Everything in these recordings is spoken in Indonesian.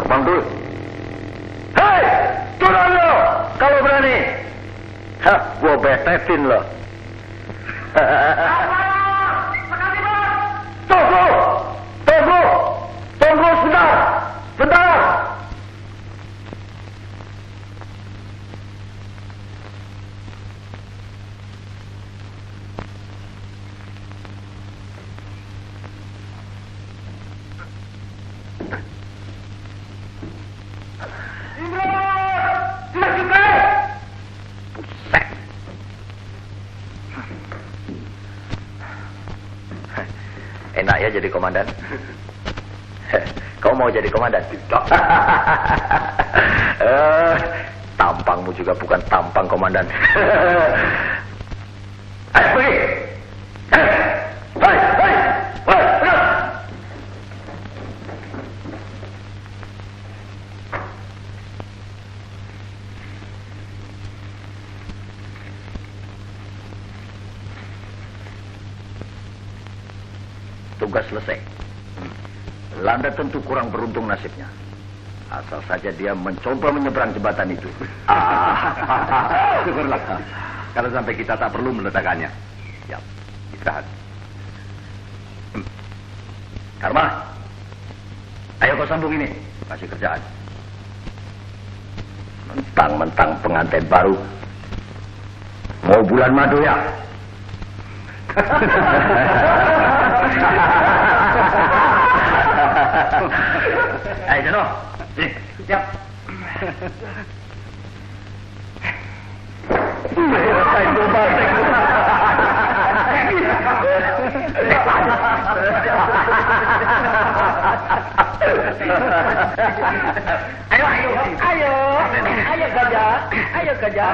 Terbang dulu. Hei, turun lo kalau berani. Hah, gua betesin lo. Tunggu, tunggu, tunggu sebentar, sebentar. Enak ya jadi komandan. Kau mau jadi komandan? Tidak. Tampangmu juga bukan tampang komandan. Ayo pergi. Tugas selesai. Landa tentu kurang beruntung nasibnya. Asal saja dia mencoba menyeberang jembatan itu. Syukurlah. Kalau sampai kita tak perlu meletakkannya. Siap. Istirahat. Karma, ayo kau sambung ini. Kasih kerjaan. Mentang-mentang pengantin baru. Mau bulan madu ya? Ayo Jano, sini. Siap. Ayo gajah, ayo gajah,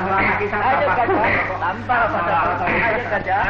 tampar pada, ayo gajah,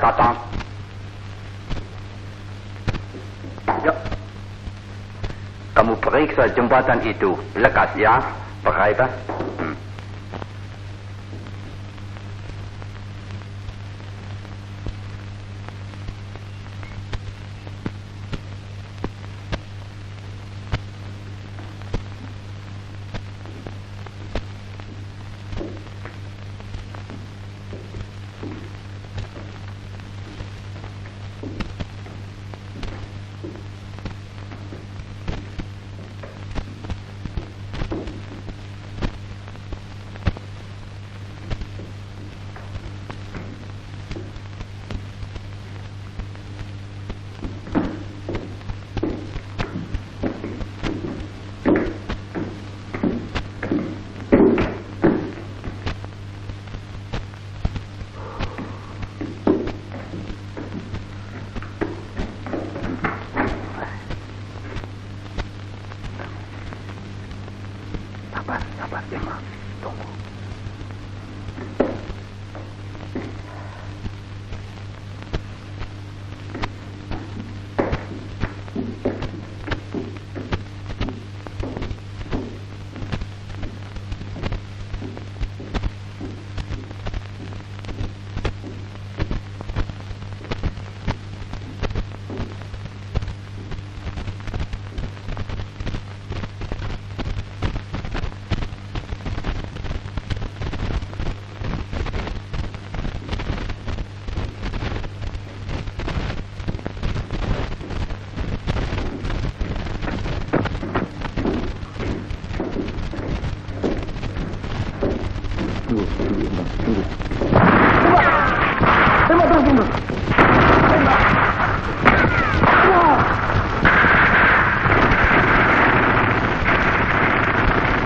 Datang. Ya. Kamu periksa jembatan itu. Lekas ya, Pak Haibah.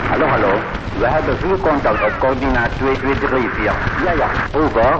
Halo. We hebben 4 contact op coördinaat 2234. Ja. Over.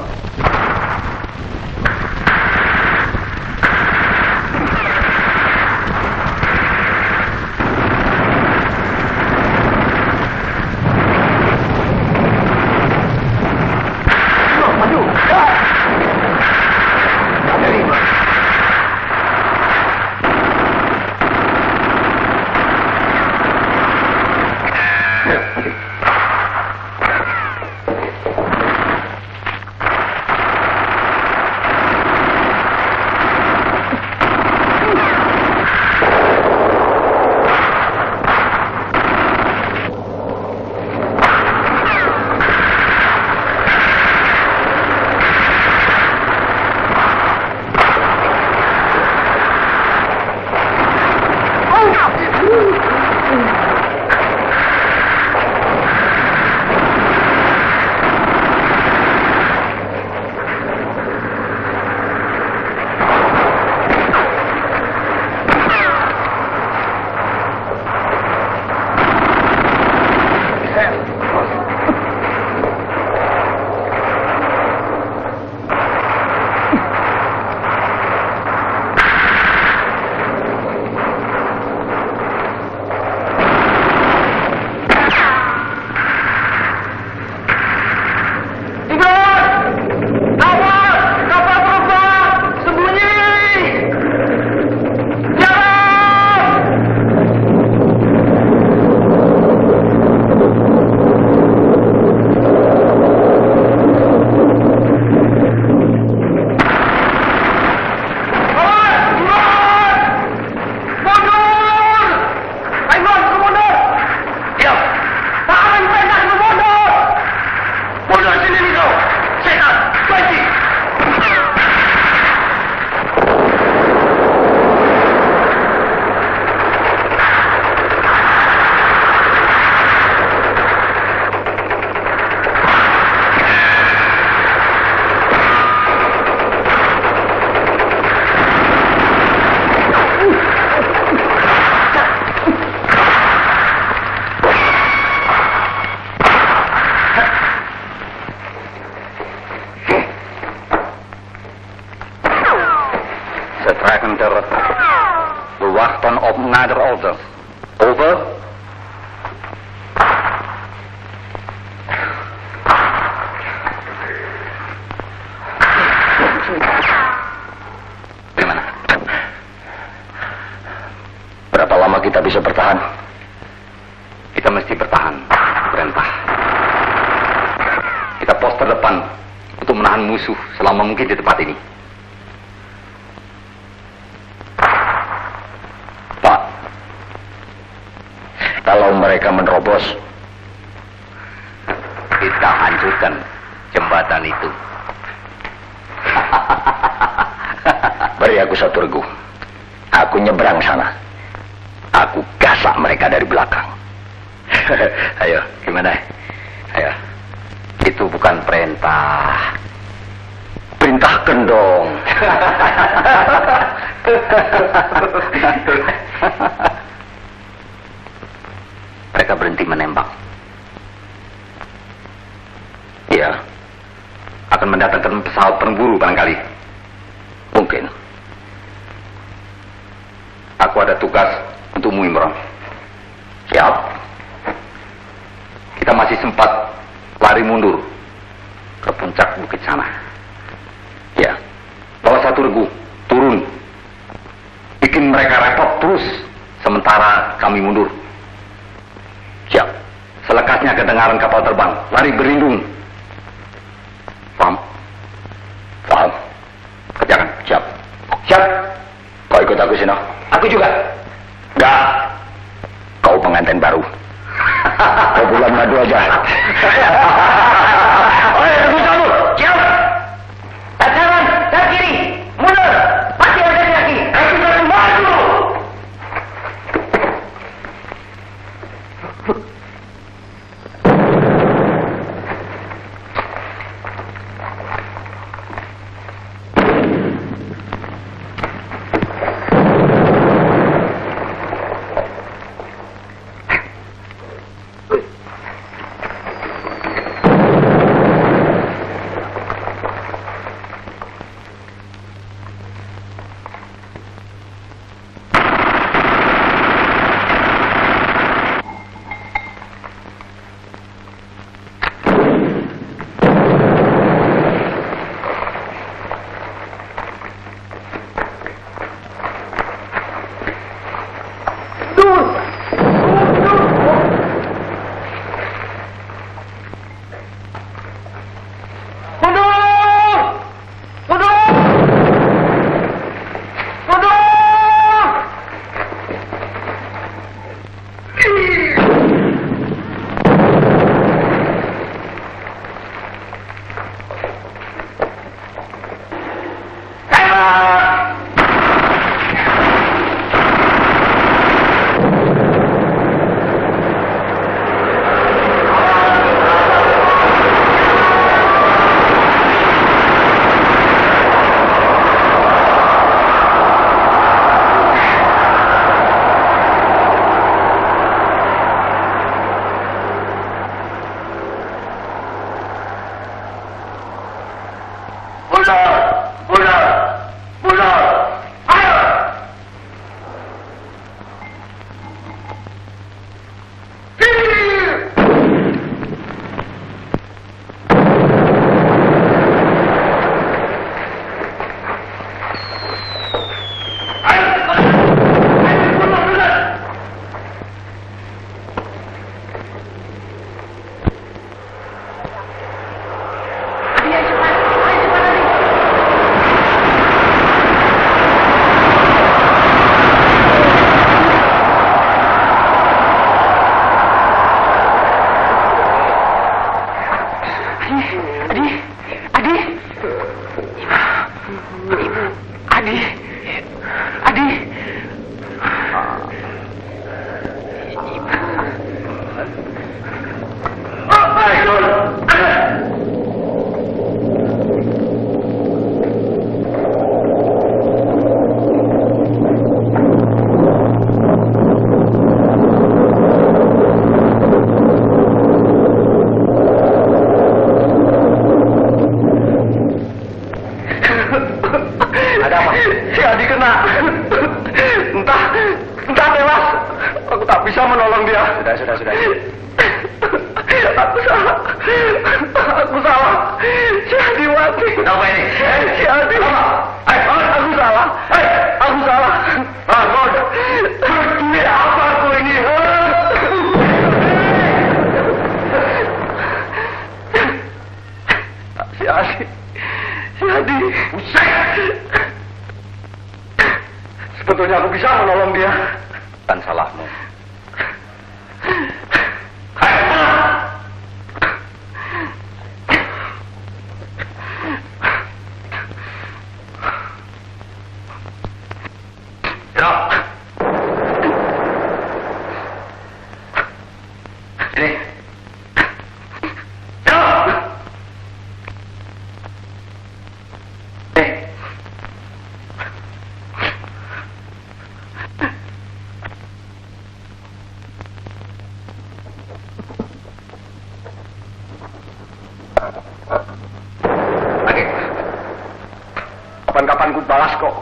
Trekken ter bewachten op nader order. Over. Gimana? Berapa lama kita bisa bertahan? Kita mesti bertahan. Perintah. Kita pos terdepan untuk menahan musuh selama mungkin di tempat ini. Kalau mereka menerobos, kita hancurkan jembatan itu. beri aku satu regu. Aku nyebrang sana. Aku gasak mereka dari belakang. Ayo, gimana? Ayo. Itu bukan perintah. Perintahkan dong. Mereka berhenti menembak. Ya, Akan mendatangkan pesawat pemburu barangkali. mungkin. Aku ada tugas untukmu, Imron. Siap. Kita masih sempat lari mundur ke puncak bukit sana. Ya, Bawa satu regu, turun. Bikin mereka repot terus, sementara kami mundur. siap. Selekasnya kedengaran kapal terbang, lari berlindung. Paham? Paham. Kerjakan. Siap. Siap. Kau ikut aku, Sino? Aku juga. Enggak. Kau pengantin baru. Kau bulan madu aja. Oleh tunggu kamu. Siap. Tak kanan, tak kiri. Mundur. Pasti ada lagi. Aku akan maju. Sudah. Aku salah. Si Adi mati. Apa ini? Si Adi. Aku salah. Aku salah. Ini apa aku ini? Si Adi. Buset! Sebetulnya aku bisa menolong dia. Bukan salahmu. Kapan-kapan ku balas kok.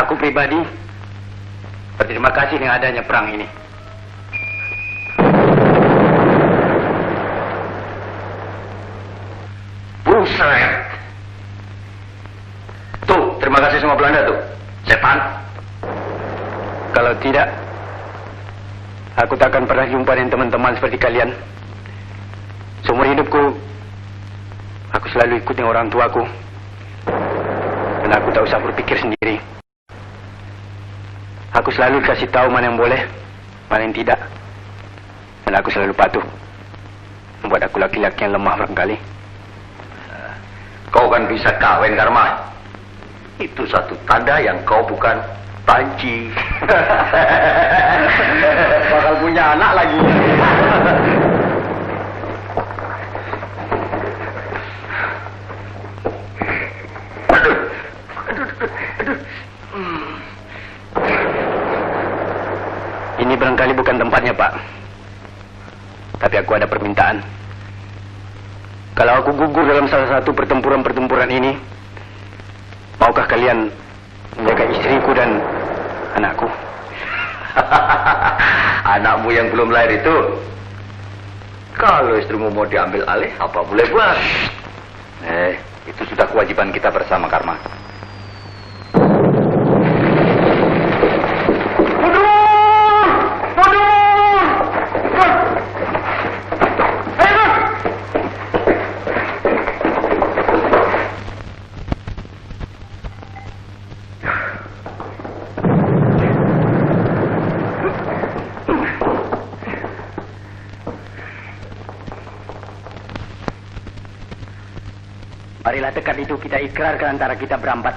Aku pribadi berterima kasih dengan adanya perang ini. Buset. Tuh, terima kasih sama Belanda tuh. Setan. Kalau tidak, aku tak akan pernah jumpa dengan teman-teman seperti kalian. Seumur hidupku, aku selalu ikut dengan orang tuaku. Dan aku tak usah berpikir sendiri. Aku selalu kasih tahu mana yang boleh, mana yang tidak. Dan aku selalu patuh. Membuat aku laki-laki yang lemah barangkali. Kau kan bisa kawin, Karma. Itu satu tanda yang kau bukan panci. Bakal punya anak lagi. Ini barangkali bukan tempatnya, Pak. Tapi aku ada permintaan. Kalau aku gugur dalam salah satu pertempuran ini, maukah kalian menjaga istriku dan anakku? Anakmu yang belum lahir itu, kalau istrimu mau diambil alih, apa boleh buat? Itu sudah kewajiban kita bersama, Karma. Marilah tekad itu kita ikrarkan antara kita berempat.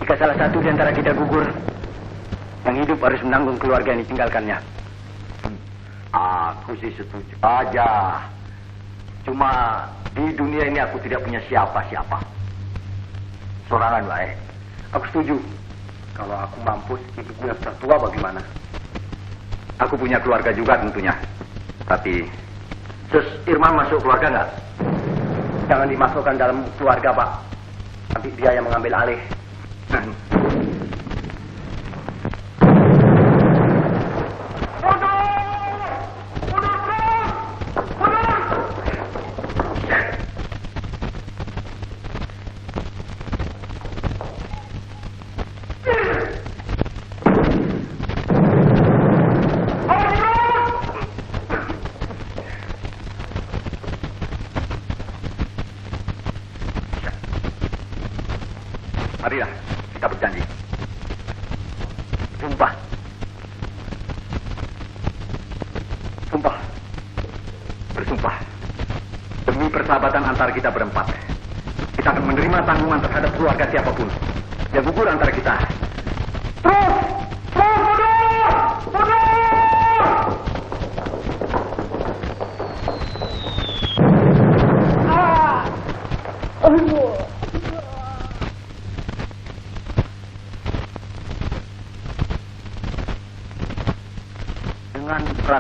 Jika salah satu di antara kita gugur, yang hidup harus menanggung keluarga yang ditinggalkannya. Aku sih setuju aja. Cuma di dunia ini aku tidak punya siapa-siapa. Sorangan baik. Aku setuju. Kalau aku mampus, hidupnya sudah tua bagaimana? Aku punya keluarga juga tentunya. Tapi terus Irman masuk keluarga nggak? Jangan dimasukkan dalam keluarga, Pak. Nanti dia yang mengambil alih. Marilah, kita berjanji. Sumpah. Sumpah. Bersumpah. Demi persahabatan antara kita berempat. Kita akan menerima tanggungan terhadap keluarga siapapun yang gugur antara kita.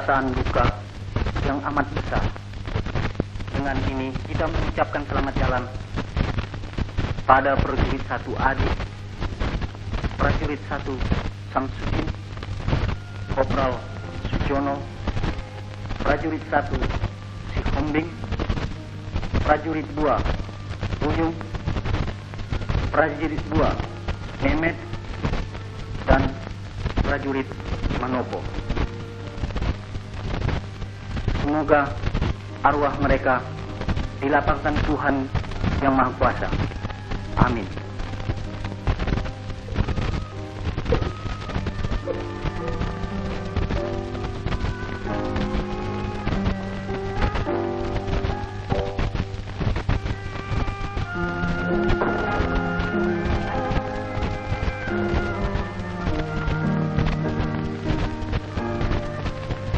perasaan duka yang amat besar. Dengan ini kita mengucapkan selamat jalan pada prajurit 1 Adi, prajurit 1 Samsudin, Kopral Sujono, prajurit 1 Si Hombing, prajurit 2 Buyung, prajurit 2 Mehmet, dan prajurit Manopo. Semoga arwah mereka dilapangkan Tuhan Yang Maha Kuasa. Amin.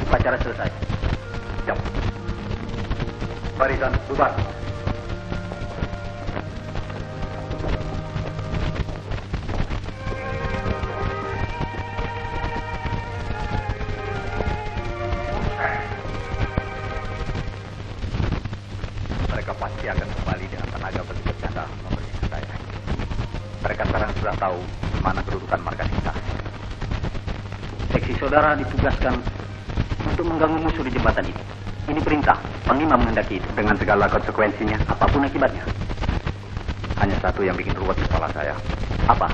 Upacara selesai. Siap. Barisan bubar. Mereka pasti akan kembali dengan tenaga berlipat ganda memerintah saya. Mereka sekarang sudah tahu di mana kedudukan markas kita. Seksi saudara ditugaskan untuk mengganggu musuh di jembatan itu. Ini perintah, Panglima menghendaki itu. Dengan segala konsekuensinya, Apapun akibatnya. hanya satu yang bikin ruwet di kepala saya. Apa?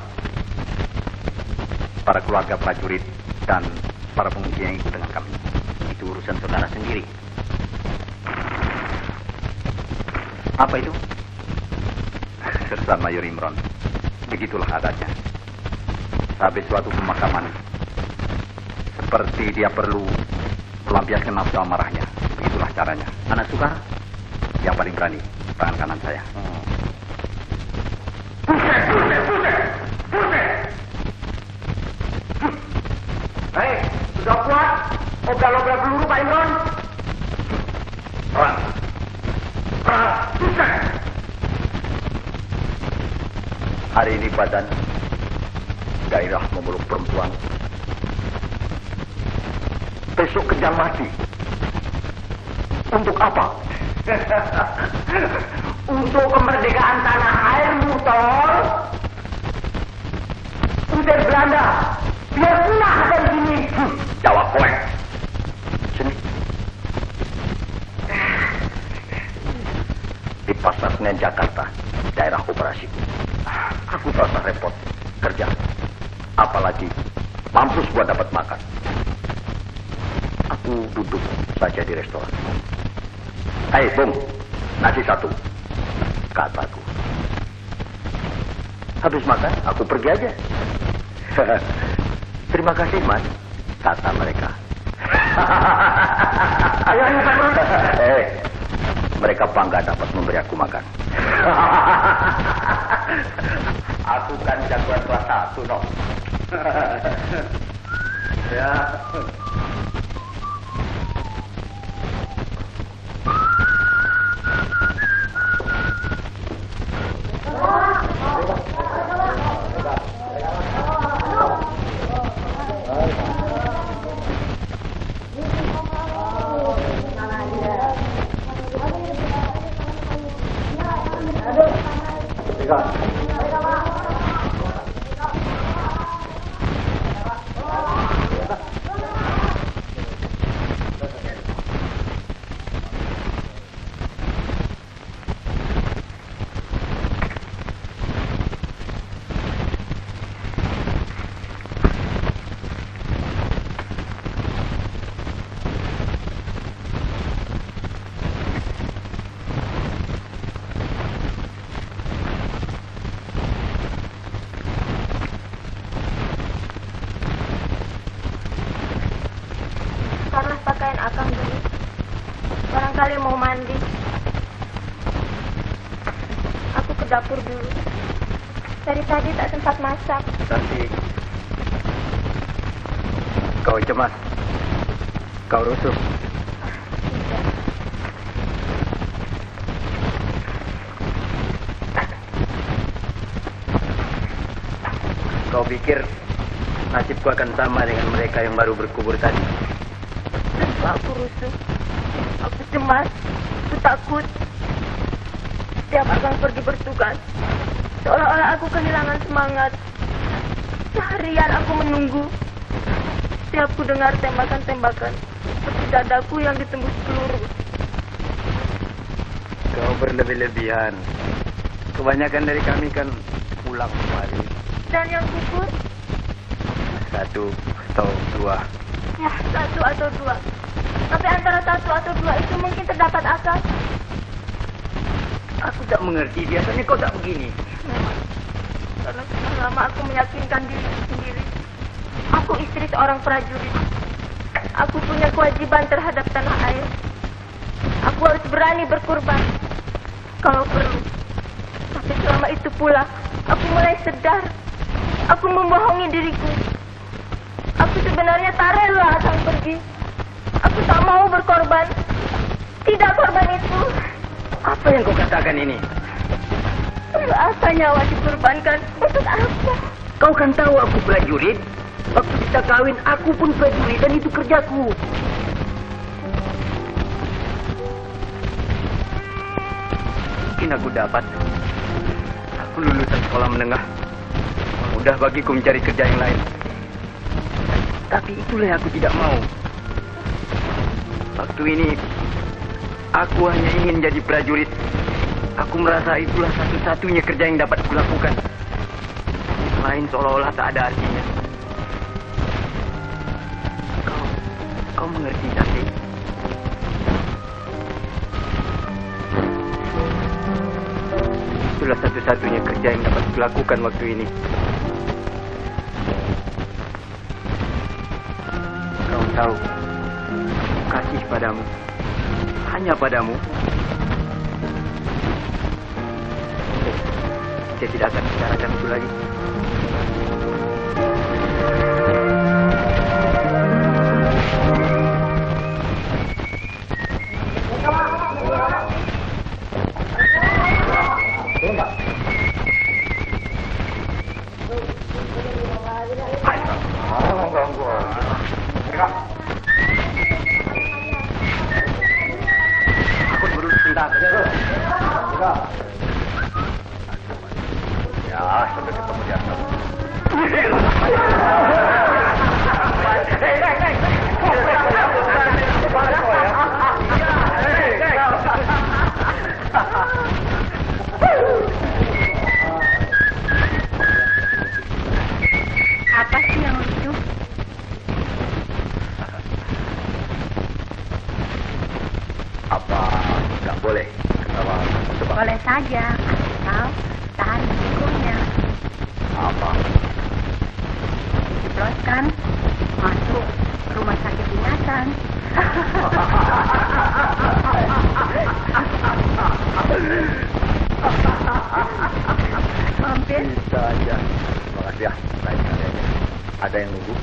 Para keluarga prajurit dan para pengungsi yang ikut dengan kami. Itu urusan saudara sendiri. Apa itu? Sersan Mayor Imron. Begitulah adatnya. Habis suatu pemakaman, seperti dia perlu melampiaskan nafsu amarahnya. Begitulah caranya. Anak Sukar? Yang paling berani, tangan kanan saya. Baik, sudah kuat. Obral-obral peluru Pak Imron. Perang. Perang. Hari ini badan gairah memeluk perempuan. Besok kejar mati. Untuk apa? Untuk kemerdekaan tanah airmu, Tol. Usir Belanda. Biar punah dari sini. Jawab, poek. Sini. Di Pasar Senen Jakarta, daerah operasi. Aku terasa repot kerja. Apalagi mampus gua dapat makan. Aku duduk saja di restoran. Hei, Bung, nasi 1. Kataku. Habis makan, aku pergi aja. Terima kasih, Mas, kata mereka. Ayo, Pak Imron. Mereka bangga dapat memberi aku makan. Aku kan jagoan kelas 1, no. Ya. Karena pakaian akang dulu. Barangkali mau mandi. Aku ke dapur dulu. Dari tadi tak sempat masak. Tapi kau cemas. Kau rusuh. Tidak. Kau pikir nasibku akan sama dengan mereka yang baru berkubur tadi? Aku rusuh. Aku cemas. Aku takut. Setiap akan pergi bertugas, seolah-olah aku kehilangan semangat. Seharian aku menunggu. Setiap ku dengar tembakan-tembakan, seperti dadaku yang ditembus peluru. Kau berlebih-lebihan. Kebanyakan dari kami kan pulang kembali. Dan yang gugur? 1 atau 2. Ya, 1 atau 2. Tapi antara 1 atau 2 itu mungkin terdapat akal. Aku tak mengerti. Biasanya kau tak begini. Memang, karena sudah lama aku meyakinkan diri sendiri. Aku istri seorang prajurit. Aku punya kewajiban terhadap tanah air. Aku harus berani berkorban kalau perlu. Tapi selama itu pula, aku mulai sadar. Aku membohongi diriku. Aku sebenarnya tak rela akan pergi. Aku tak mau berkorban. Tidak korban itu. Apa yang kau katakan ini? Untuk apa nyawa dikorbankan? Untuk apa? Kau kan tahu aku prajurit. Waktu kita kawin, aku pun prajurit dan itu kerjaku. Mungkin aku dapat. Aku lulusan sekolah menengah. Mudah bagiku mencari kerja yang lain. Tapi itulah yang aku tidak mau. Waktu ini, aku hanya ingin jadi prajurit. Aku merasa itulah satu-satunya kerja yang dapat kulakukan. Lain seolah-olah tak ada artinya. Kau mengerti, Sakti? Itulah satu-satunya kerja yang dapat kulakukan waktu ini. Kau tahu, kasih padamu, hanya padamu. Saya tidak akan bicarakan itu lagi. Aku baru sebentar. Ya, sampai ketemu di atas. Apa sih yang lucu? Apa nggak boleh ketawa tebak? Boleh saja, asal tahan resikonya. Apa? Dijebloskan masuk rumah sakit ingatan. Mampir. Bisa aja. Terima kasih ya. Lain kali aja. Ada yang nunggu?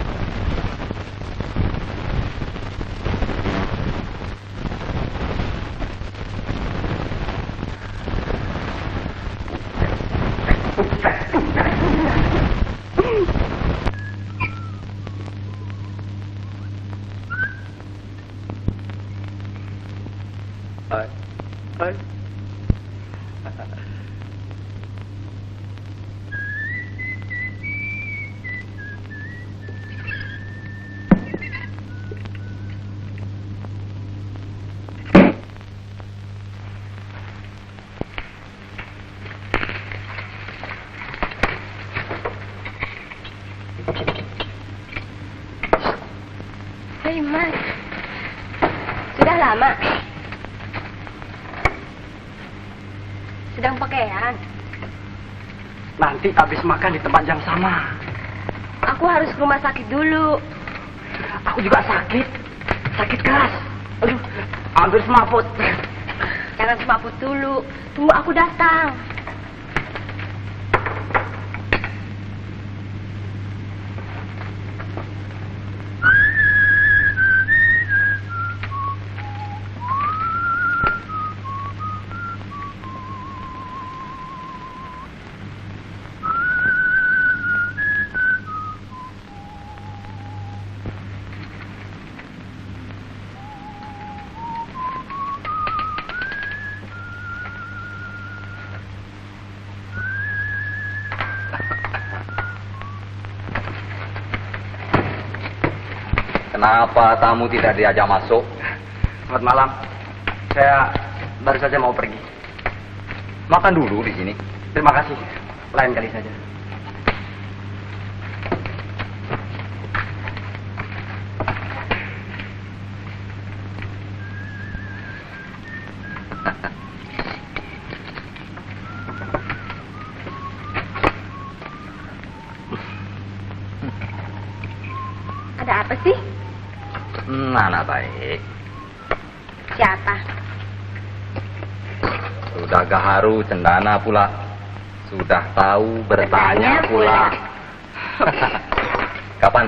Hei Mas, sudah lama? Sedang pakaian? Nanti habis makan di tempat yang sama. Aku harus ke rumah sakit dulu. Aku juga sakit. Sakit keras. Aduh, hampir semaput. Jangan semaput dulu. Tunggu aku datang. Kenapa tamu tidak diajak masuk? Selamat malam. Saya baru saja mau pergi. Makan dulu di sini. Terima kasih. Lain kali saja. Ada apa sih? Anak baik. Siapa? Sudah gaharu cendana pula. Sudah tahu bertanya pula. Kapan?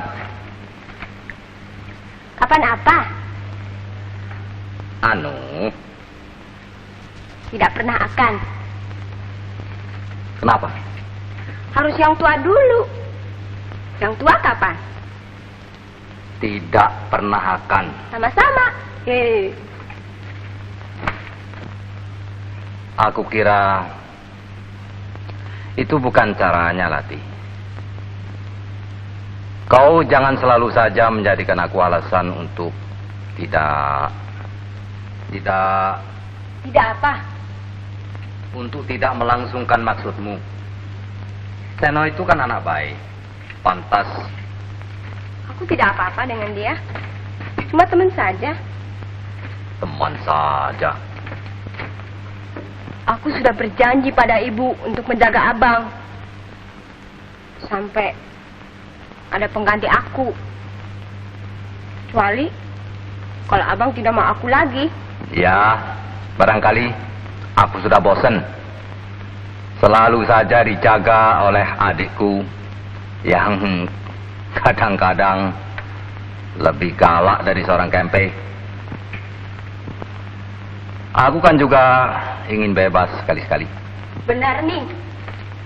Kapan apa? Anu, Tidak pernah akan. kenapa? Harus yang tua dulu. Yang tua kapan? Tidak pernah akan. Sama-sama. Aku kira itu bukan caranya, Lati. Kau jangan selalu saja menjadikan aku alasan untuk tidak Tidak apa? untuk tidak melangsungkan maksudmu. Seno itu kan anak baik, pantas. Aku tidak apa-apa dengan dia. Cuma teman saja. Teman saja. Aku sudah berjanji pada ibu untuk menjaga abang. Sampai ada pengganti aku. Kecuali kalau abang tidak mau aku lagi. Ya, barangkali aku sudah bosan. Selalu saja dijaga oleh adikku yang kadang-kadang lebih galak dari seorang kempe. Aku kan juga ingin bebas sekali-sekali. Benar nih.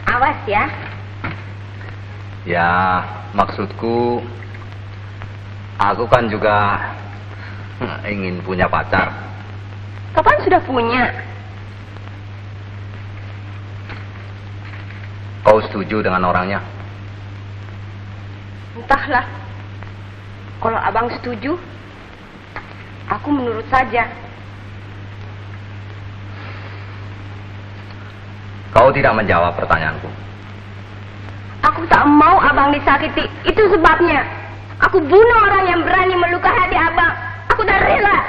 Awas ya. Ya, maksudku, aku kan juga ingin punya pacar. Kapan sudah punya? Kau setuju dengan orangnya? Entahlah. Kalau abang setuju, aku menurut saja. Kau tidak menjawab pertanyaanku. Aku tak mau abang disakiti. Itu sebabnya. Aku bunuh orang yang berani melukai hati abang. Aku tak rela.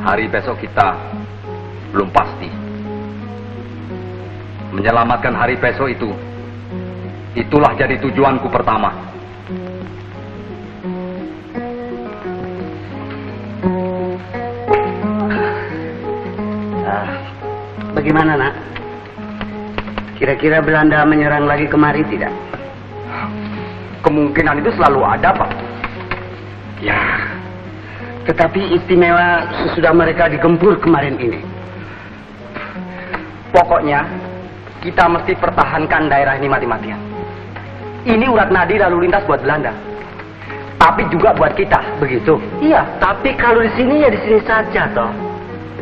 Hari besok kita belum pasti. Menyelamatkan hari besok itulah jadi tujuanku pertama. Bagaimana, Nak? Kira-kira Belanda menyerang lagi kemari tidak? Kemungkinan itu selalu ada, Pak. Ya. Tetapi istimewa sesudah mereka digempur kemarin ini. Pokoknya kita mesti pertahankan daerah ini mati-matian. Ini urat nadi lalu lintas buat Belanda. Tapi juga buat kita, begitu? Iya, tapi kalau di sini ya di sini saja toh.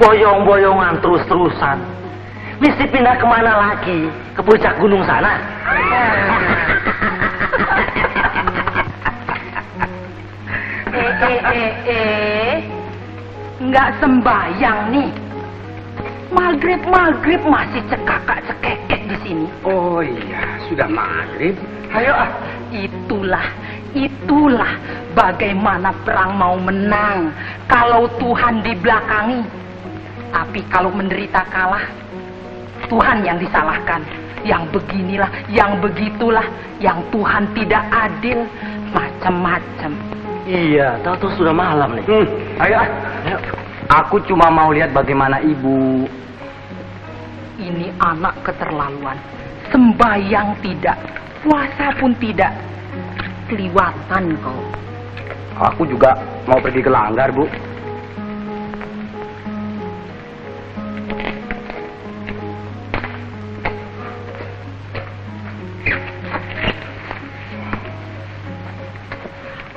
Boyong-boyongan terus-terusan. Mesti pindah kemana lagi? Ke puncak gunung sana? Nggak sembayang nih. Maghrib masih cekakak-cekekek di sini. Oh iya, sudah maghrib. Ayo itulah bagaimana perang mau menang kalau Tuhan dibelakangi. Tapi kalau menderita kalah, Tuhan yang disalahkan. Yang beginilah, yang begitulah, yang Tuhan tidak adil, macam-macam. Iya, tahu-tahu sudah malam nih. Ayo. Aku cuma mau lihat bagaimana ibu. Ini anak keterlaluan. Sembayang tidak, puasa pun tidak. Keliwatan kau. Aku juga mau pergi ke Langgar, Bu.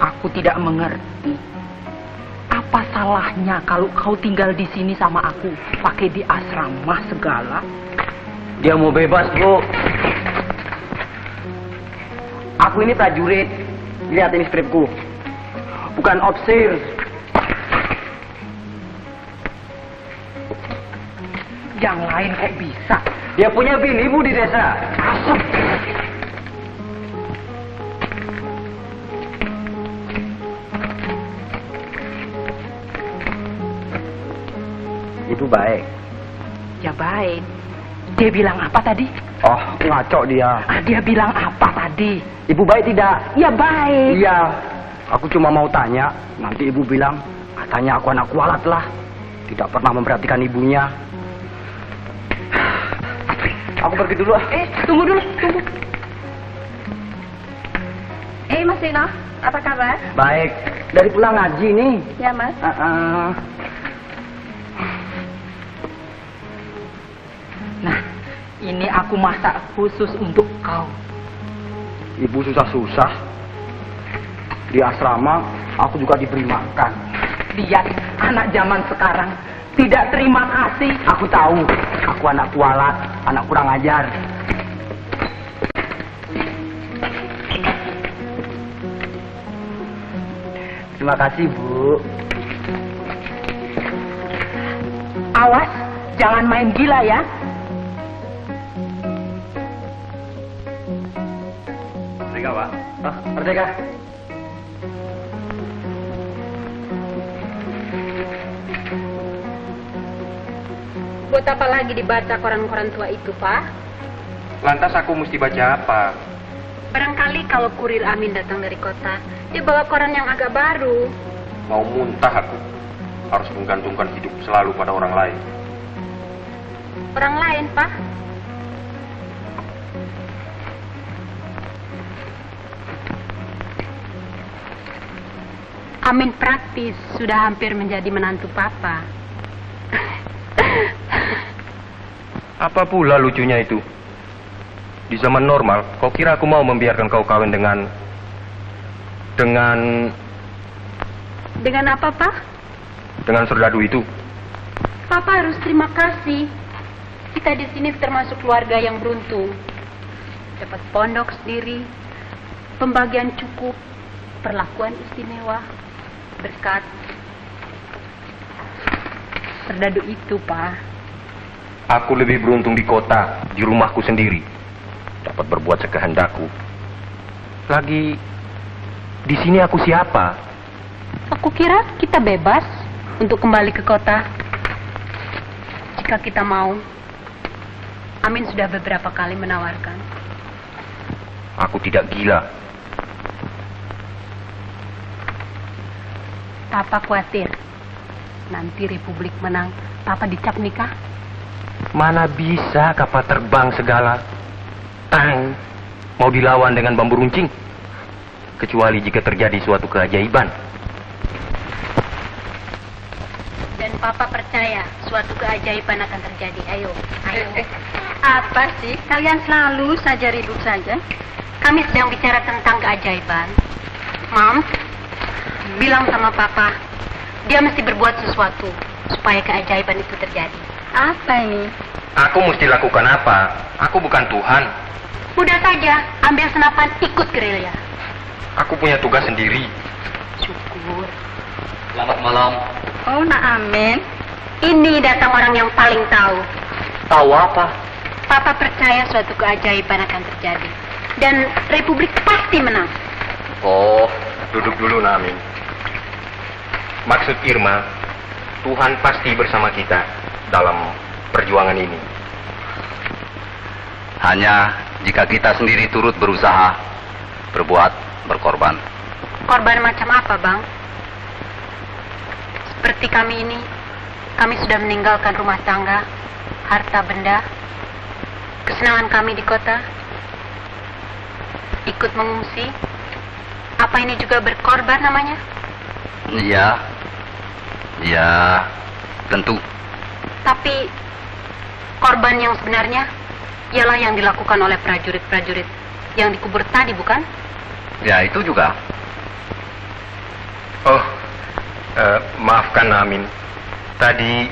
Aku aku tidak mengerti. Apa salahnya kalau kau tinggal di sini sama aku, pakai di asrama segala? Dia mau bebas, Bu. Aku ini prajurit. Lihat ini skripku. Bukan opsir. Yang lain kok bisa? Dia punya bini, Bu, di desa. Masuk. Ibu baik. Ya baik. Dia bilang apa tadi? Oh, ngaco dia. Dia bilang apa tadi? Ibu baik tidak? Ya baik. Iya. Aku cuma mau tanya. Nanti ibu bilang, katanya aku anak kualat lah. Tidak pernah memperhatikan ibunya. Aku pergi dulu. Tunggu dulu, tunggu. Mas Dino, apa kabar? Baik. Dari pulang ngaji nih. Ya, Mas. Nah, ini aku masak khusus untuk kau. Ibu susah-susah. Di asrama, aku juga diberi makan. Lihat, anak zaman sekarang tidak terima kasih. Aku tahu, aku anak kualat, anak kurang ajar. Terima kasih, Bu. Awas, jangan main gila ya. Merdeka, Pak. Merdeka. Buat apa lagi dibaca koran-koran tua itu, Pak? Lantas aku mesti baca apa? Barangkali kalau kurir Amin datang dari kota, dia bawa koran yang agak baru. Mau muntah aku. Harus menggantungkan hidup selalu pada orang lain. Orang lain, Pak? Amin praktis, sudah hampir menjadi menantu Papa. Apa pula lucunya itu? Di zaman normal, kau kira aku mau membiarkan kau kawin dengan Dengan apa, Pak? dengan serdadu itu? Papa harus terima kasih. Kita di sini termasuk keluarga yang beruntung. Dapat pondok sendiri, pembagian cukup, perlakuan istimewa, berkat serdadu itu, Pak. Aku lebih beruntung di kota, di rumahku sendiri. Dapat berbuat sekehendakku. Lagi, di sini aku siapa? Aku kira kita bebas untuk kembali ke kota. Jika kita mau. Amin sudah beberapa kali menawarkan. Aku tidak gila. Papa khawatir. Nanti Republik menang, Papa dicap nikah. Mana bisa kapal terbang segala. Tang, mau dilawan dengan bambu runcing. Kecuali jika terjadi suatu keajaiban. Dan Papa percaya suatu keajaiban akan terjadi. Ayo. Apa sih? Kalian selalu saja ribut saja. Kami sedang bicara tentang keajaiban. Mom, bilang sama Papa, dia mesti berbuat sesuatu supaya keajaiban itu terjadi. Apa ini? Aku mesti lakukan apa? Aku bukan Tuhan. Mudah saja, ambil senapan, ikut gerilya. Aku punya tugas sendiri. Syukur. Selamat malam. Oh, Amin. Ini datang orang yang paling tahu. Tahu apa? Papa percaya suatu keajaiban akan terjadi. Dan Republik pasti menang. Oh, duduk dulu, Namin. Maksud Irma, Tuhan pasti bersama kita dalam perjuangan ini. Hanya jika kita sendiri turut berusaha, berbuat, berkorban. Korban macam apa, Bang? Seperti kami ini, kami sudah meninggalkan rumah tangga, harta benda, kesenangan kami di kota, ikut mengungsi. Apa ini juga berkorban namanya? Iya, tentu. Tapi korban yang sebenarnya ialah yang dilakukan oleh prajurit-prajurit yang dikubur tadi, bukan? Ya, itu juga. Maafkan Amin. Tadi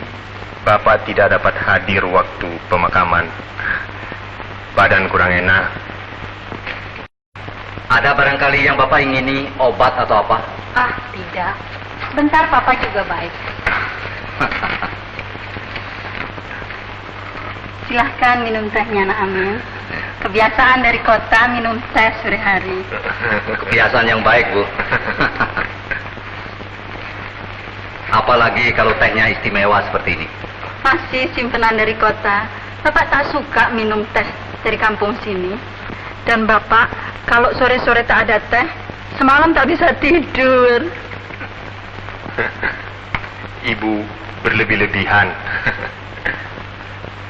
Bapak tidak dapat hadir waktu pemakaman. Badan kurang enak. Ada barangkali yang Bapak ingini, obat atau apa? Ah, tidak. Sebentar, Papa juga baik. Silahkan minum tehnya, Nak Amin. Kebiasaan dari kota minum teh sore hari. Kebiasaan yang baik, Bu. Apalagi kalau tehnya istimewa seperti ini. Masih simpenan dari kota. Bapak tak suka minum teh dari kampung sini. Dan Bapak, kalau sore-sore tak ada teh, semalam tak bisa tidur. Ibu berlebih-lebihan.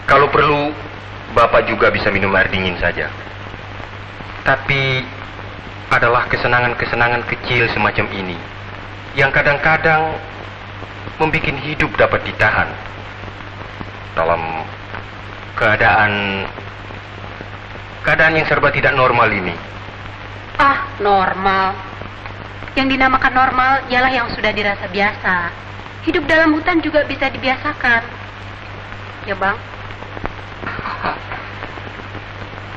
Kalau perlu, Bapak juga bisa minum air dingin saja. Tapi adalah kesenangan-kesenangan kecil semacam ini yang kadang-kadang membuat hidup dapat ditahan dalam keadaan yang serba tidak normal ini. Ah, normal. Yang dinamakan normal ialah yang sudah dirasa biasa. Hidup dalam hutan juga bisa dibiasakan. Ya, Bang?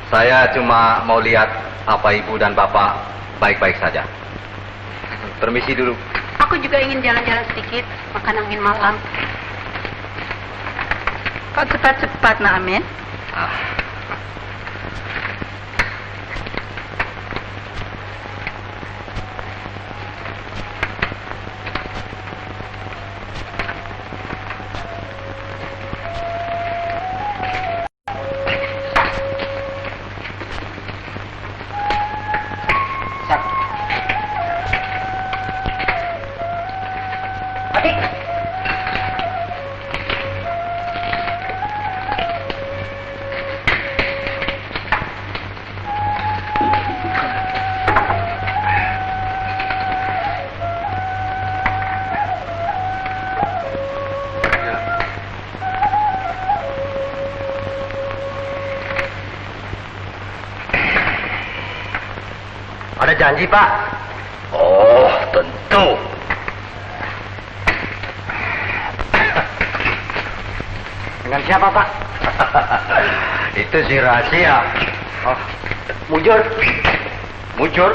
Saya cuma mau lihat apa Ibu dan Bapak baik-baik saja. Permisi dulu. Aku juga ingin jalan-jalan sedikit, makan angin malam. Kok cepat-cepat, Nak Amin? Ada janji, Pak? Oh, tentu. Dengan siapa, Pak? Itu si rahasia. Oh, mujur. Mujur.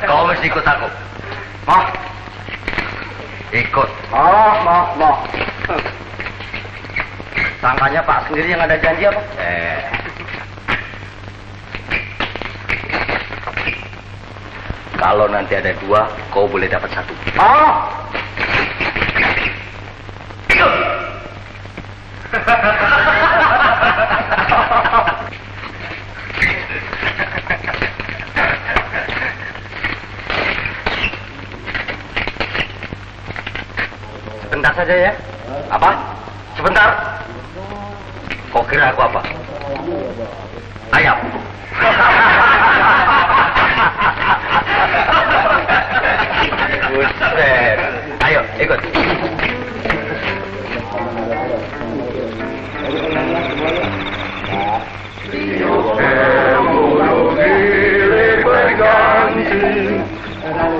Kau mesti ikut aku. Mau? Ikut. Mau. Sangkanya Pak sendiri yang ada janji apa? Kalau nanti ada 2, kau boleh dapat 1. Sebentar saja ya. Apa? Sebentar. Kau kira aku apa? Ayam. Buset. Ayo, ikut.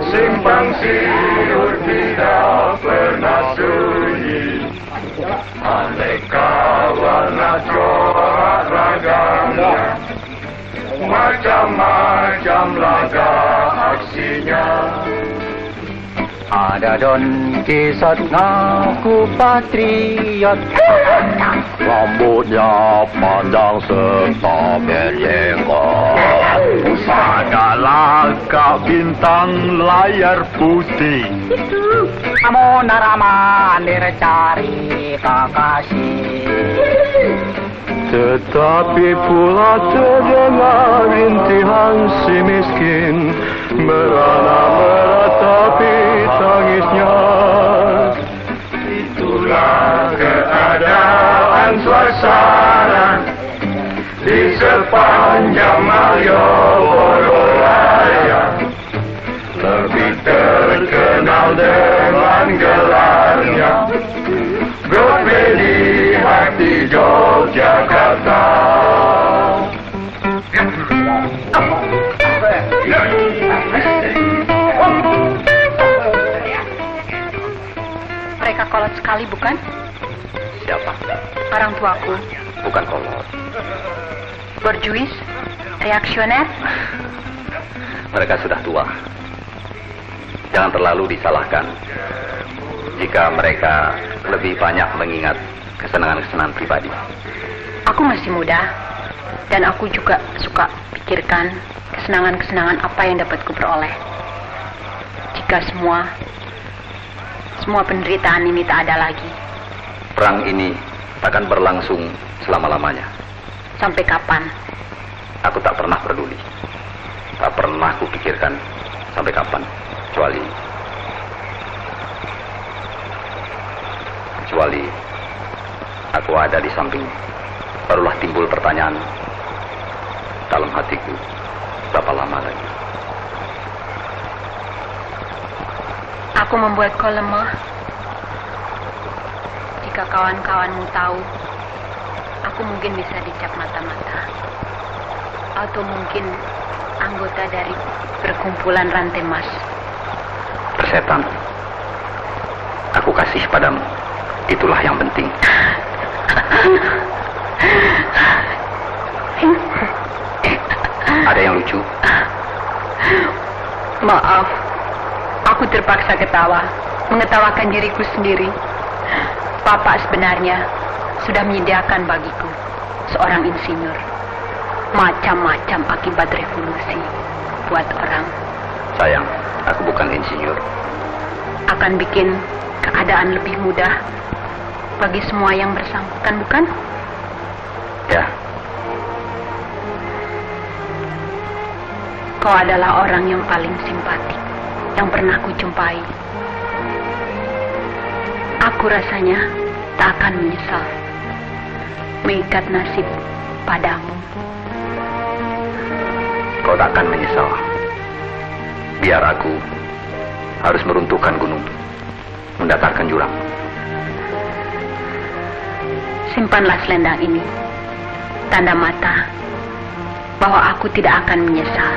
Simpang siur tidak pernah sunyi, aneka warna corak ragamnya, macam-macam laga aksinya. Ada don kisah ngaku patriot, rambutnya panjang serta berjenggot. Ada laga bintang layar putih, Kamu naraman cari kekasih. Tetapi pula terdengar rintihan si miskin merana meratapi tangisnya. Itulah keadaan suasana di sepanjang Malioboro Raya. Lebih terkenal dengan gelarnya Broadway di hati Yogyakarta. Mereka kolot sekali, bukan? Siapa? Orang tuaku. Bukan kolot. Borjuis, reaksioner. Mereka sudah tua. Jangan terlalu disalahkan jika mereka lebih banyak mengingat kesenangan-kesenangan pribadi. Aku masih muda, dan aku juga suka pikirkan kesenangan-kesenangan apa yang dapat kuperoleh. Jika semua penderitaan ini tak ada lagi. Perang ini takkan berlangsung selama-lamanya. Sampai kapan? Aku tak pernah peduli. Tak pernah kupikirkan sampai kapan. Kecuali aku ada di samping, barulah timbul pertanyaan dalam hatiku, berapa lama lagi? Aku membuat kau lemah. Jika kawan-kawanmu tahu, aku mungkin bisa dicap mata-mata. Atau mungkin anggota dari perkumpulan rantai emas. Persetan, aku kasih padamu. Itulah yang penting. Ada yang lucu? Maaf, aku terpaksa ketawa, mengetawakan diriku sendiri. Papa sebenarnya sudah menyediakan bagiku seorang insinyur. Macam-macam akibat revolusi buat orang. Sayang, aku bukan insinyur. Akan bikin keadaan lebih mudah bagi semua yang bersangkutan, bukan? Ya. Kau adalah orang yang paling simpatik yang pernah kujumpai. Aku rasanya tak akan menyesal mengikat nasib padamu. Kau tak akan menyesal. Biar aku harus meruntuhkan gunung, mendatarkan jurang. Simpanlah selendang ini, tanda mata bahwa aku tidak akan menyesal.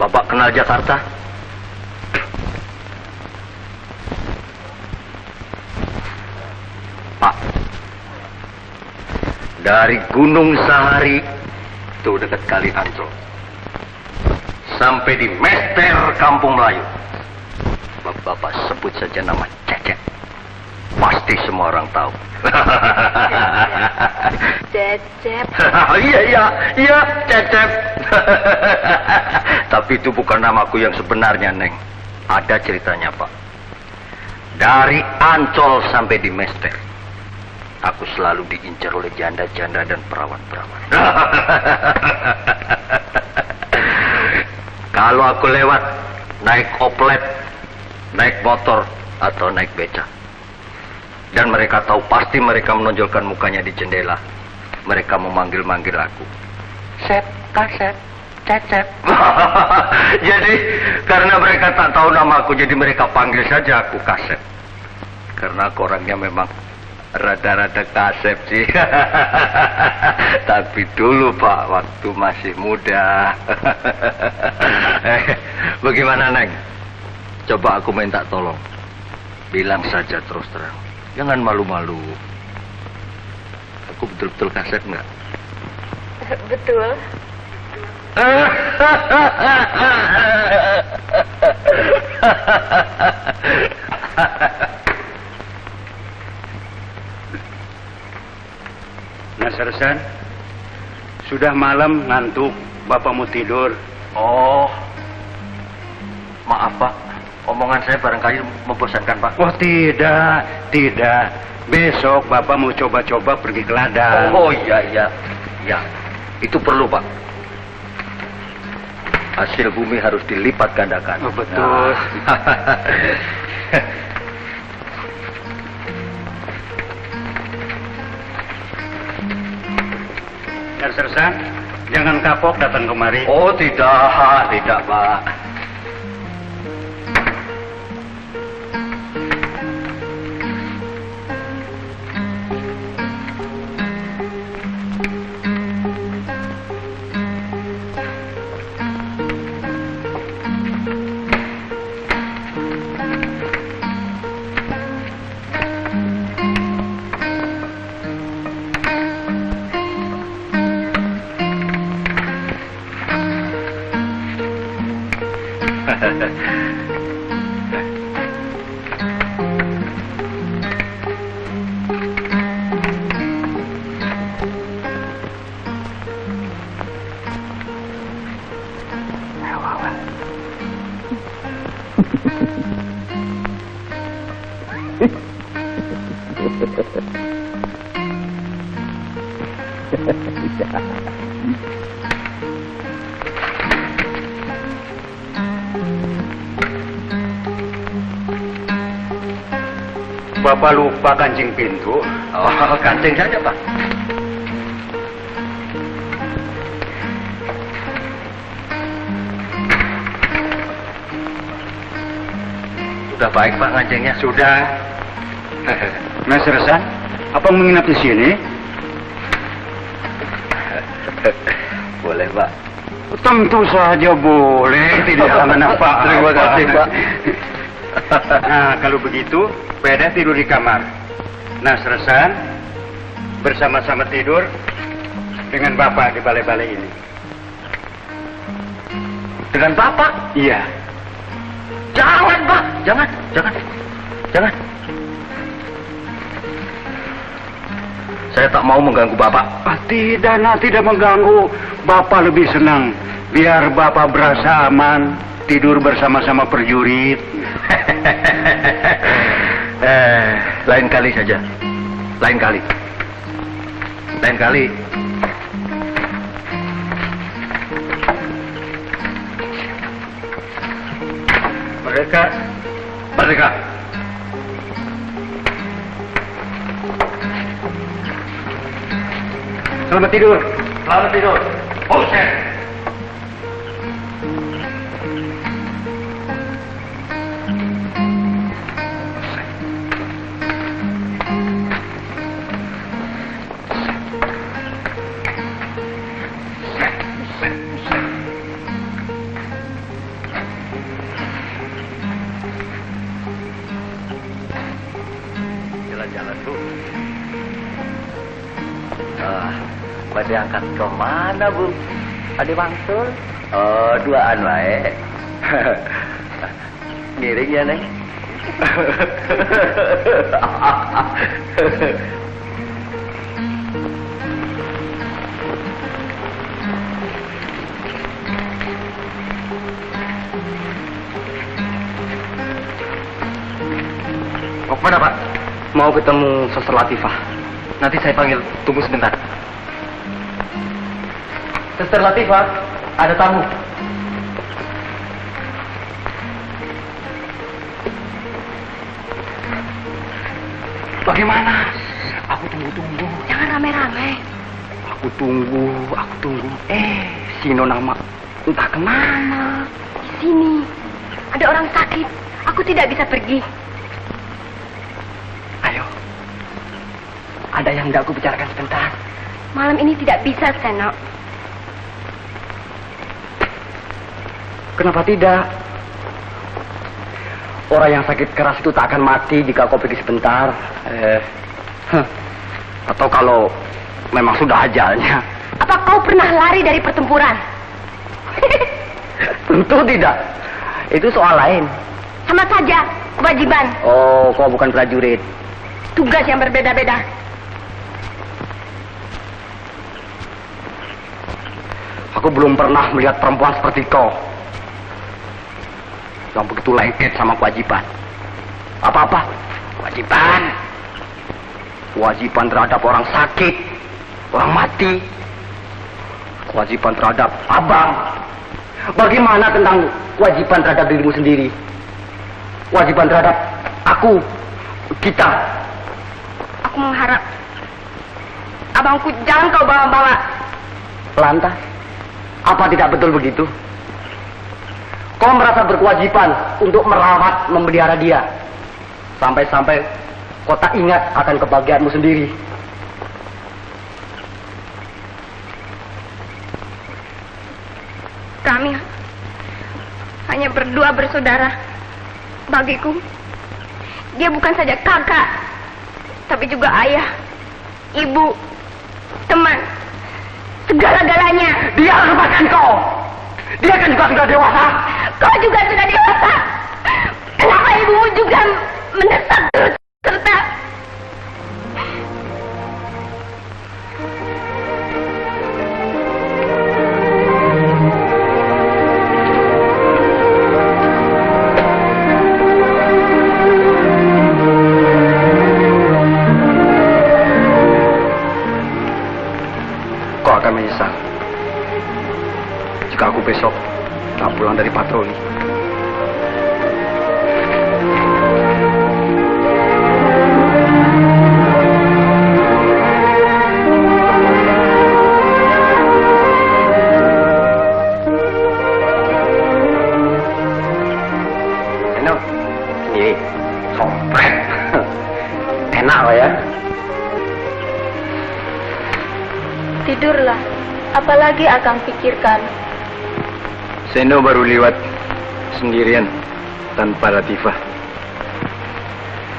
Bapak kenal Jakarta? Pak, dari Gunung Sahari itu dekat Kali Ancol sampai di Mester Kampung Melayu, Bapak sebut saja nama Cecep, pasti semua orang tahu. Cecep. Iya, Cecep. Tapi itu bukan namaku yang sebenarnya, Neng. Ada ceritanya, Pak. Dari Ancol sampai di Mester, aku selalu diincar oleh janda-janda dan perawan-perawan. Kalau aku lewat, naik oplet, naik motor, atau naik beca, dan mereka tahu, pasti mereka menonjolkan mukanya di jendela. Mereka memanggil-manggil aku. Sep, Kasep, Cecep. Jadi karena mereka tak tahu namaku, jadi mereka panggil saja aku Kasep. Karena aku orangnya memang rada-rada kasep sih. Tapi dulu, Pak, waktu masih muda. Bagaimana, Neng? Coba aku minta tolong. Bilang saja terus terang. Jangan malu-malu. Aku betul-betul kasep nggak? Betul. Nah, Sersan, sudah malam ngantuk, Bapak mau tidur. Oh, maaf Pak, omongan saya barangkali membosankan Pak. Oh tidak, tidak. Besok Bapak mau coba-coba pergi ke ladang. Oh iya, itu perlu Pak. Hasil bumi harus dilipat gandakan. Oh, betul. Sersan, jangan kapok datang kemari. Oh tidak Pak. Bapak lupa kancing pintu. Oh, kancing saja Pak. Sudah baik Pak kancingnya. Sudah. Mas Sersan, apa menginap di sini? Boleh Pak. Tentu saja boleh, tidak apa-apa. Terima kasih Pak. Nah, kalau begitu, Peda tidur di kamar. Nah, Sersan, bersama-sama tidur dengan Bapak di balai-balai ini. Dengan Bapak? Iya. Jangan Pak, jangan. Saya tak mau mengganggu Bapak. Tidak, tidak mengganggu. Bapak lebih senang. Biar Bapak berasa aman, tidur bersama-sama perjurit. Lain kali saja. Lain kali. Merdeka. Selamat tidur. Bosen. Jalan-jalan Bu. Pada angkat ke mana Bu? Ada Bangsul? Oh, duaan wae. Ngiring ya Neng? Mau kemana, Pak? Mau ketemu Suster Latifah. Nanti saya panggil, tunggu sebentar. Suster Latifah, ada tamu. Bagaimana? Aku tunggu. Jangan rame-rame. Aku tunggu. Si Nona Mak entah kemana. Di sini ada orang sakit. Aku tidak bisa pergi. Ayo. Ada yang hendak aku bicarakan sebentar. Malam ini tidak bisa, Seno. Kenapa tidak? Orang yang sakit keras itu tak akan mati jika kau pergi sebentar. Atau kalau memang sudah ajalnya. Apa kau pernah lari dari pertempuran? Tentu tidak. Itu soal lain. Sama saja. Kewajiban, Oh, kau bukan prajurit. tugas yang berbeda-beda. Aku belum pernah melihat perempuan seperti kau. Yang begitu lengket sama kewajiban. Apa-apa? Kewajiban. Kewajiban terhadap orang sakit, orang mati. Kewajiban terhadap abang. Bagaimana tentang kewajiban terhadap dirimu sendiri? Kewajiban terhadap aku, kita. Aku mengharap abangku jangan kau bawa-bawa. Lantas, apa tidak betul begitu? Kau merasa berkewajiban untuk merawat, memelihara dia. Sampai-sampai kau tak ingat akan kebahagiaanmu sendiri. Kami hanya berdua bersaudara. Bagiku, dia bukan saja kakak, tapi juga ayah, ibu, teman, segala-galanya. Dia lepaskan kau. Dia kan juga sudah dewasa. Kau juga sudah dewasa. Kenapa ibumu juga mendesak terus serta? Kau akan menyesal jika aku besok tak pulang dari patroli. Enak, ini sompret. Enak loh ya. Tidurlah. Apalagi akan pikirkan. Seno baru lewat sendirian tanpa Latifah.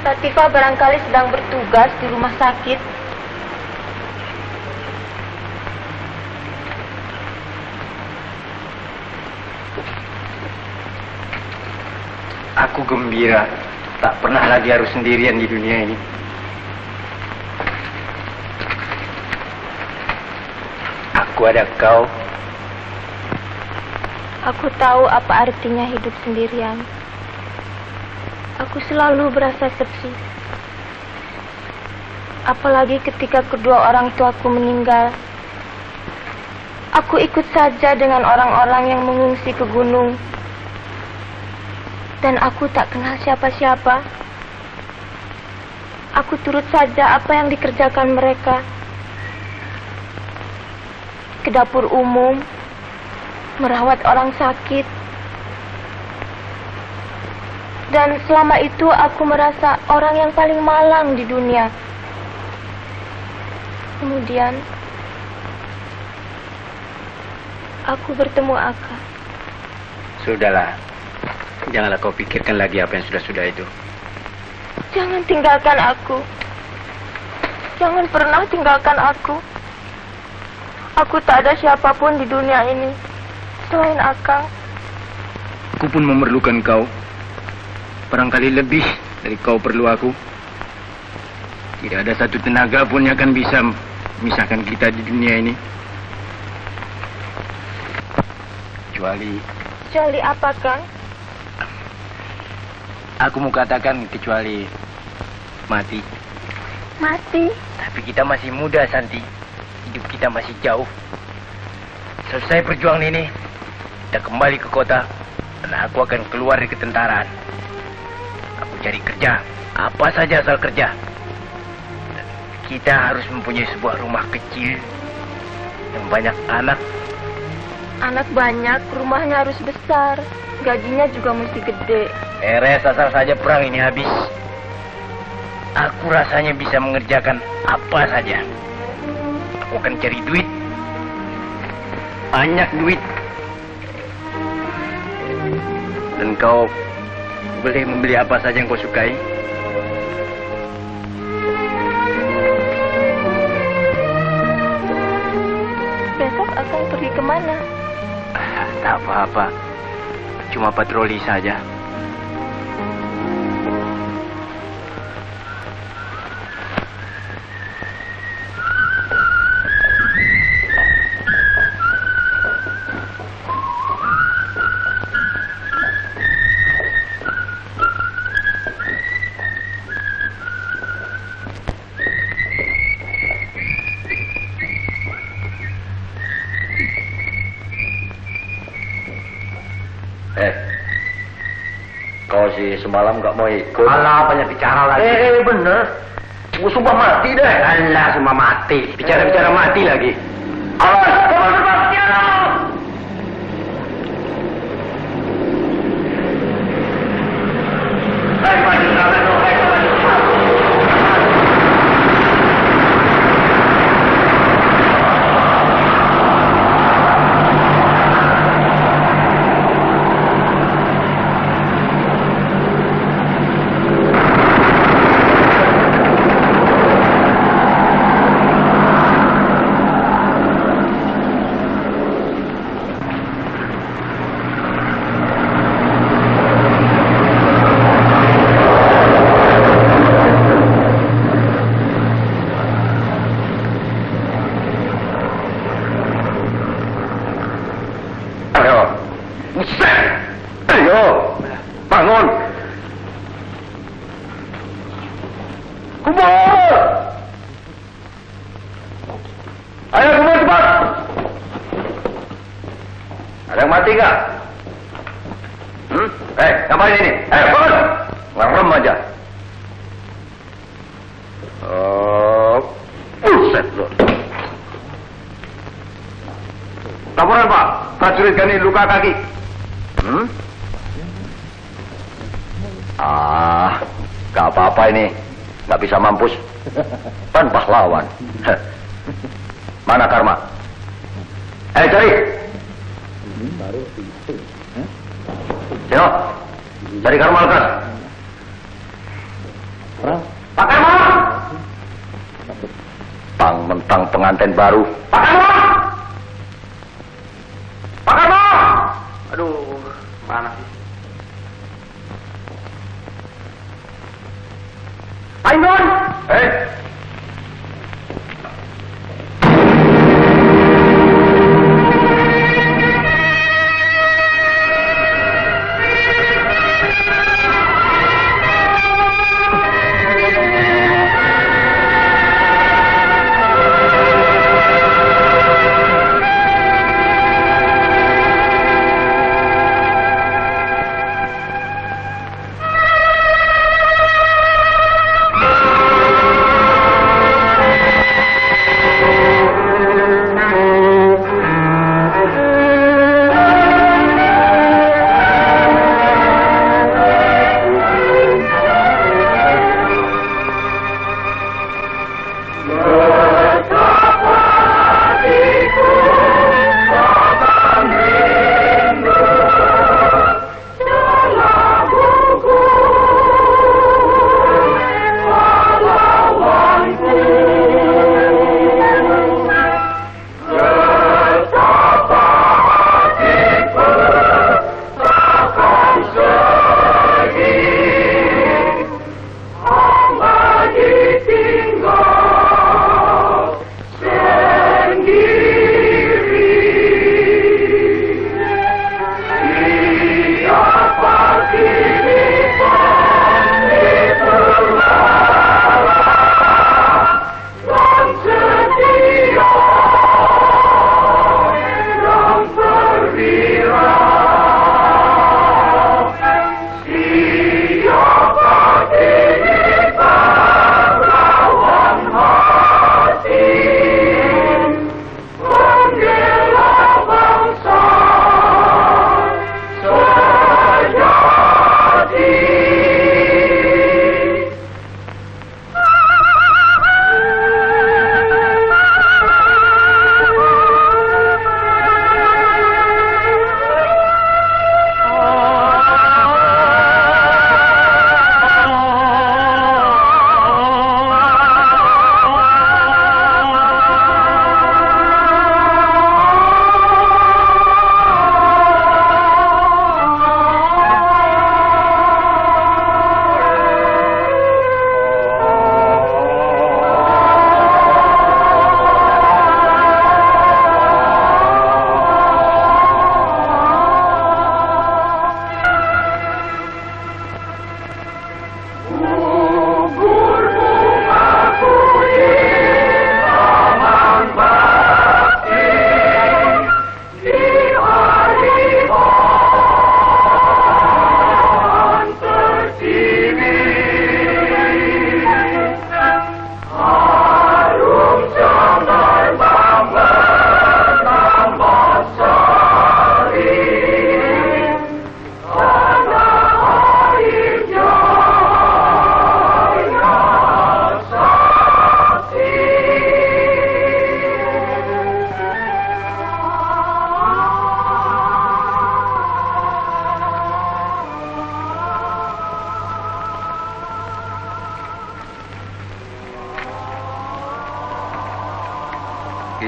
Latifah barangkali sedang bertugas di rumah sakit. Aku gembira tak pernah lagi harus sendirian di dunia ini. Aku ada kau. Aku tahu apa artinya hidup sendirian. Aku selalu berasa sepi. Apalagi ketika kedua orang tuaku meninggal. Aku ikut saja dengan orang-orang yang mengungsi ke gunung. Dan aku tak kenal siapa-siapa. Aku turut saja apa yang dikerjakan mereka. Ke dapur umum, merawat orang sakit. Dan selama itu aku merasa orang yang paling malang di dunia. Kemudian, aku bertemu Aka. Sudahlah, janganlah kau pikirkan lagi apa yang sudah-sudah itu. Jangan tinggalkan aku. Jangan pernah tinggalkan aku. Aku tak ada siapapun di dunia ini selain Akang. Aku pun memerlukan kau. Barangkali lebih dari kau perlu aku. Tidak ada satu tenaga pun yang akan bisa memisahkan kita di dunia ini. Kecuali apa, Kang? Aku mau katakan kecuali mati. Mati? Tapi kita masih muda, Santi. Hidup kita masih jauh. Selesai perjuangan ini, kita kembali ke kota. Dan aku akan keluar dari ketentaraan. Aku cari kerja, apa saja asal kerja. Dan kita harus mempunyai sebuah rumah kecil yang banyak anak. Anak banyak, rumahnya harus besar. Gajinya juga mesti gede. Beres asal saja perang ini habis. Aku rasanya bisa mengerjakan apa saja. Aku akan cari duit. Banyak duit. Dan kau boleh membeli apa saja yang kau sukai. Besok akan pergi kemana? Tak apa-apa. Cuma patroli saja. Kau sih semalam nggak mau ikut. Alah, banyak bicara lagi. Bener. Gua sumpah mati deh. Alah, semua mati. Bicara-bicara mati lagi. Awas, kamu Sebastiano! Bangun! Kumpul! Ayo kumpul cepat! Ada yang mati nggak? Ngapain ini? Bangun! Ngerem aja. Buset lo. Laporan Pak, prajurit Gani luka kaki. Gak apa-apa ini. Gak bisa mampus. Pan pahlawan. Mana Karma? Cari. Sino, cari Karma lekas. Pak Karma! Pang mentang pengantin baru. Pak Karma! Pak Karma! Aduh, mana sih? Ainun!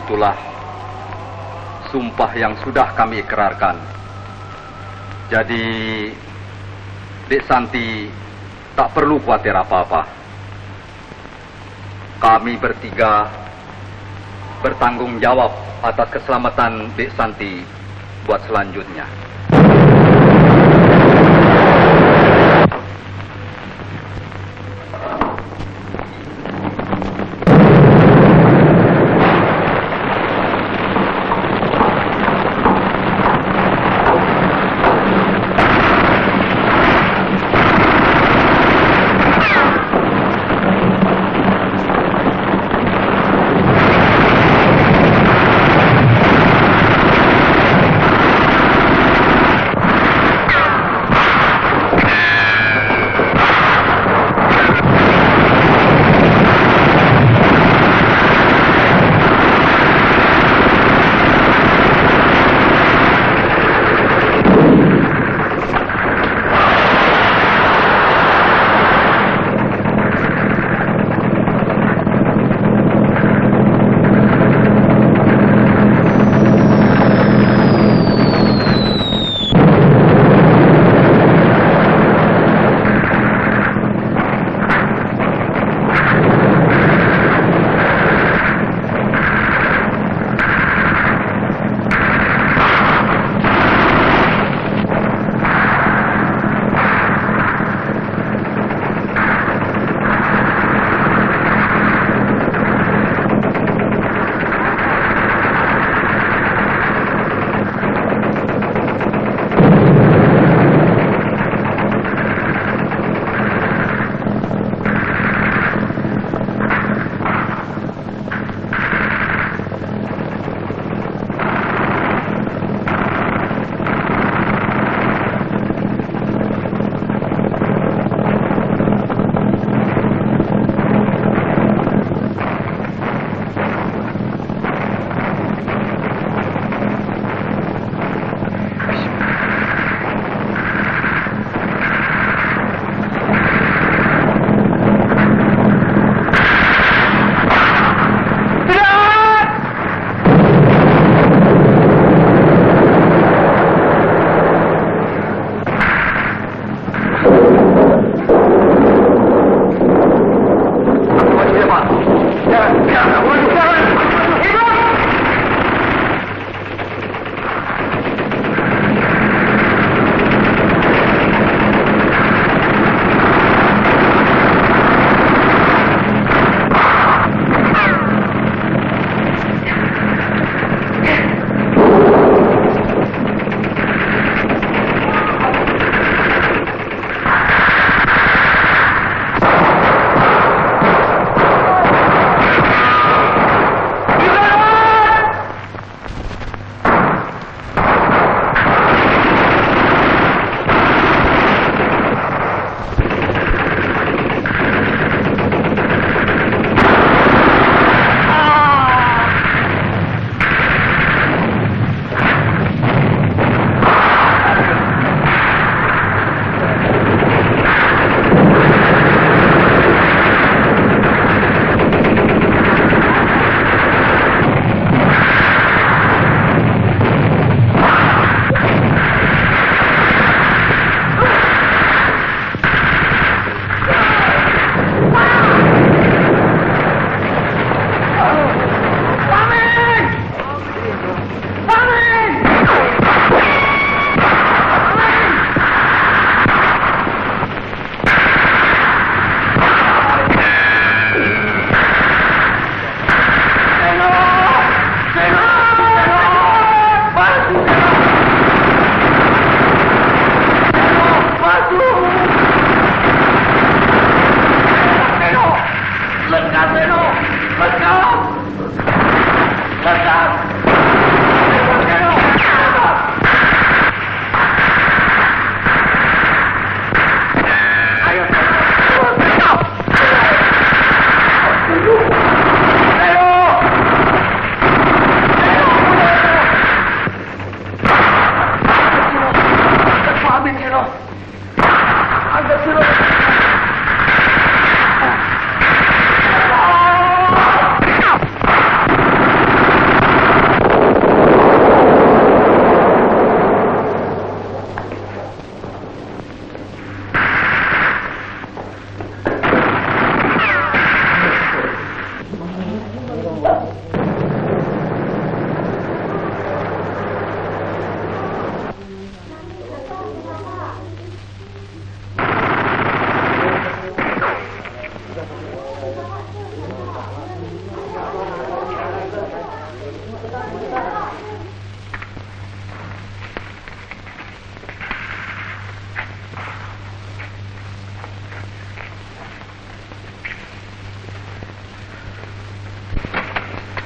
itulah sumpah yang sudah kami ikrarkan. Jadi, Dek Santi tak perlu khawatir apa-apa. Kami bertiga bertanggung jawab atas keselamatan Dek Santi buat selanjutnya.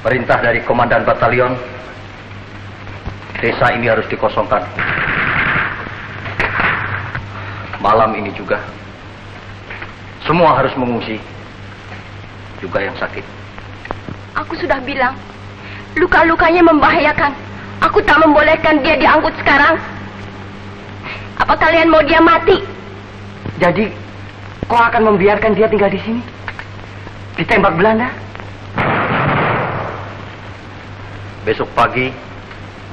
Perintah dari komandan batalion, desa ini harus dikosongkan. Malam ini juga, semua harus mengungsi, juga yang sakit. Aku sudah bilang, luka-lukanya membahayakan. Aku tak membolehkan dia diangkut sekarang. Apa kalian mau dia mati? Jadi, kau akan membiarkan dia tinggal di sini? Ditembak Belanda? Besok pagi,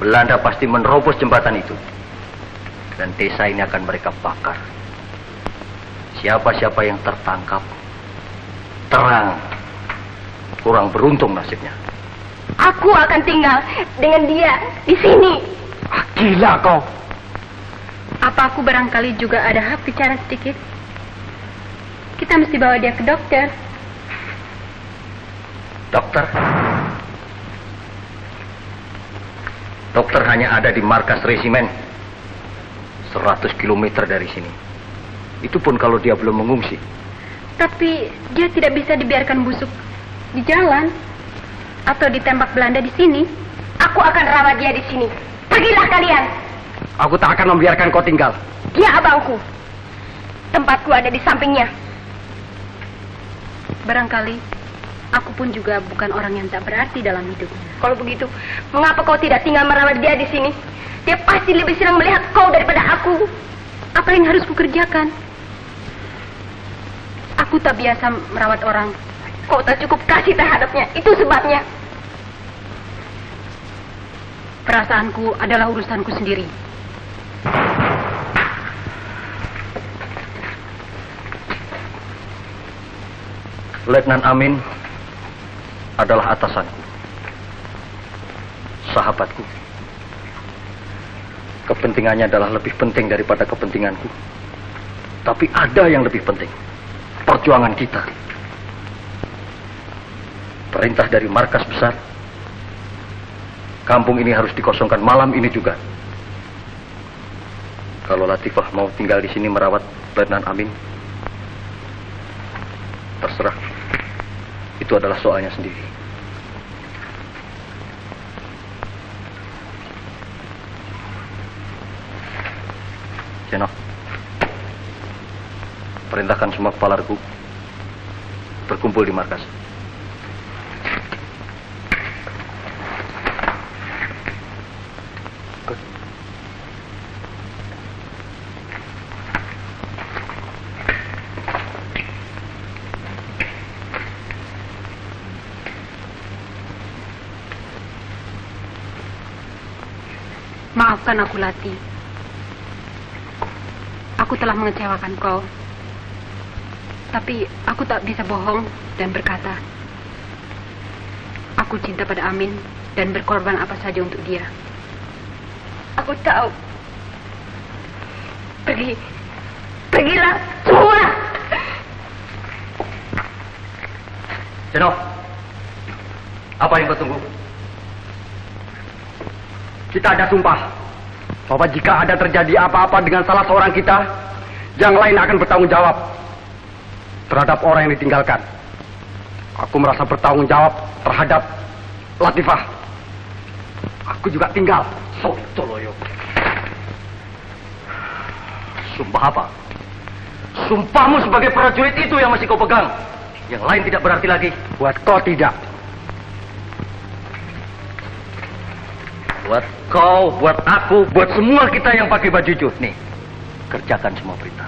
Belanda pasti menerobos jembatan itu. Dan desa ini akan mereka bakar. Siapa-siapa yang tertangkap, terang, kurang beruntung nasibnya. Aku akan tinggal dengan dia di sini. Gila kau. Apa aku barangkali juga ada hak bicara sedikit? Kita mesti bawa dia ke dokter. Dokter? Dokter hanya ada di markas resimen. 100 km dari sini. Itu pun kalau dia belum mengungsi. Tapi dia tidak bisa dibiarkan busuk di jalan atau ditembak Belanda di sini. Aku akan rawat dia di sini. Pergilah kalian. Aku tak akan membiarkan kau tinggal. Dia abangku. Tempatku ada di sampingnya. Barangkali aku pun juga bukan orang yang tak berarti dalam hidup. Kalau begitu, mengapa kau tidak tinggal merawat dia di sini? Dia pasti lebih senang melihat kau daripada aku. Apa yang harus kukerjakan? Aku tak biasa merawat orang. Kau tak cukup kasih terhadapnya. Itu sebabnya. Perasaanku adalah urusanku sendiri. Letnan Amin adalah atasanku, sahabatku. Kepentingannya adalah lebih penting daripada kepentinganku. Tapi ada yang lebih penting, perjuangan kita. Perintah dari markas besar, kampung ini harus dikosongkan malam ini juga. Kalau Latifah mau tinggal di sini merawat Letnan Amin, terserah. Itu adalah soalnya sendiri. Jenok, perintahkan semua kepala regu berkumpul di markas. Maafkan aku, Lati. Aku telah mengecewakan kau. Tapi aku tak bisa bohong dan berkata, aku cinta pada Amin dan berkorban apa saja untuk dia. Aku tahu. Pergilah semua. Jenok, apa yang kau tunggu? Kita ada sumpah bahwa jika ada terjadi apa-apa dengan salah seorang kita, yang lain akan bertanggung jawab terhadap orang yang ditinggalkan. Aku merasa bertanggung jawab terhadap Latifah. Aku juga tinggal. Sotoloyo. Sumpah apa? Sumpahmu sebagai prajurit itu yang masih kau pegang. Yang lain tidak berarti lagi. Buat kau tidak. Buat kau, buat aku, buat semua kita yang pakai baju hijau. Nih, kerjakan semua perintah.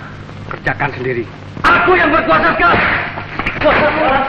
Kerjakan sendiri. Aku yang berkuasa sekarang. Kuasa orang.